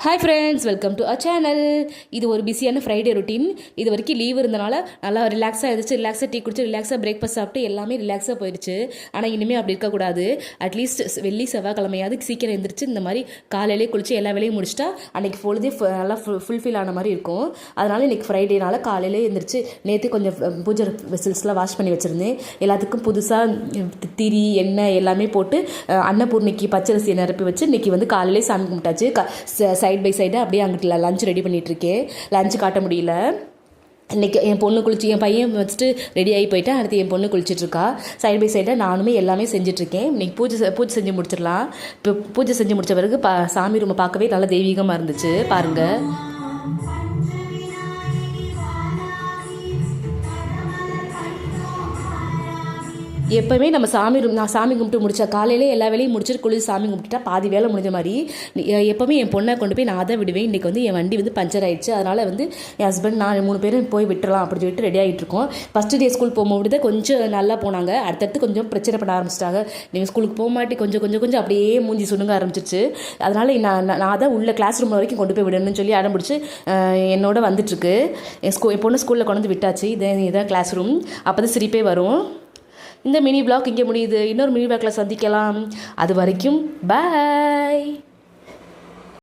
Hi friends, welcome to our channel. இது ஒரு பிஸியான ஃப்ரைடே ரொட்டீன். இது வரைக்கும் லீவ் இருந்தனால நல்லா ரிலாக்ஸாக இருந்துச்சு. ரிலாக்ஸாக டீ குடிச்சு ரிலாக்ஸாக பிரேக்ஃபாஸ்ட் சாப்பிட்டு எல்லாமே ரிலாக்ஸாக போயிடுச்சு. ஆனால் இனிமேல் அப்படி இருக்கக்கூடாது. அட்லீஸ்ட் வெள்ளி செவ்வாய்க்கிழமையாவது சீக்கிரம் எழுந்திரிச்சு இந்த மாதிரி காலையிலே குளிச்சு எல்லா வேலையும் முடிச்சிட்டா அன்றைக்கி பொழுதே நல்லா ஃபுல்ஃபில் ஆன மாதிரி இருக்கும். அதனால் இன்றைக்கி ஃப்ரைடேனால காலையிலே எழுந்திரிச்சு நேற்று கொஞ்சம் பூஜை வெசல்ஸ்லாம் வாஷ் பண்ணி வச்சுருந்தேன். எல்லாத்துக்கும் புதுசாக திரி எண்ணெய் எல்லாமே போட்டு அன்னபூர்ணிக்கு பச்சரிசியை நிரப்பி வச்சு இன்றைக்கி வந்து காலையிலே சாமி கும்பிட்டாச்சு. சைட் பை சைடாக அப்படியே அங்கிட்ட லஞ்ச் ரெடி பண்ணிகிட்ருக்கேன். லஞ்சு காட்ட முடியல. இன்றைக்கி என் பொண்ணு குளிச்சு என் பையன் வச்சுட்டு ரெடி ஆகி போயிட்டேன். அடுத்து என் பொண்ணு குளிச்சிட்ருக்கா. சைட் பை சைடாக நானுமே எல்லாமே செஞ்சிட்ருக்கேன். இன்றைக்கி பூஜை செஞ்சு முடிச்சிடலாம். இப்போ பூஜை செஞ்சு முடித்த பிறகு சாமி ரூமை பார்க்கவே நல்லா தெய்வீகமாக இருந்துச்சு பாருங்கள். எப்போவுமே நம்ம நான் சாமி கும்பிட்டு முடித்தா காலையில் எல்லா வேலையும் முடிச்சுட்டு குளிச்சு சாமி கும்பிட்டுட்டா பாதி வேலை முடிஞ்ச மாதிரி. எப்போவுமே என் பொண்ணை கொண்டு போய் நான் தான் விடுவேன். இன்றைக்கி வந்து என் வண்டி வந்து பஞ்சர் ஆகிடுச்சு. அதனால் வந்து என் ஹஸ்பண்ட் நான் 3 பேரும் போய் விட்டுறலாம் அப்படின்னு சொல்லிட்டு ரெடி ஆகிட்டு இருக்கோம். ஃபஸ்ட்டு டே ஸ்கூல் போகும்போது தான் கொஞ்சம் நல்லா போனாங்க. அடுத்தடுத்து கொஞ்சம் பிரச்சனை பண்ண ஆரம்பிச்சிட்டாங்க. நீங்கள் ஸ்கூலுக்கு போக மாட்டி கொஞ்சம் அப்படியே மூஞ்சி சுணுங்க ஆரம்பிச்சிருச்சு. அதனால் நான் தான் உள்ள கிளாஸ் ரூம் வரைக்கும் கொண்டு போய் விடணும்னு சொல்லி அடம் பிடிச்சி என்னோட வந்துட்டுருக்கு. என் பொண்ணு ஸ்கூலில் கொண்டு வந்து விட்டாச்சு. இதான் கிளாஸ் ரூம். அப்போ தான் சிரிப்பே வரும். இந்த மினி வ்ளாக் இங்கே முடியுது. இன்னொரு மினி வ்ளாகில் சந்திக்கலாம். அது வரைக்கும் பாய்.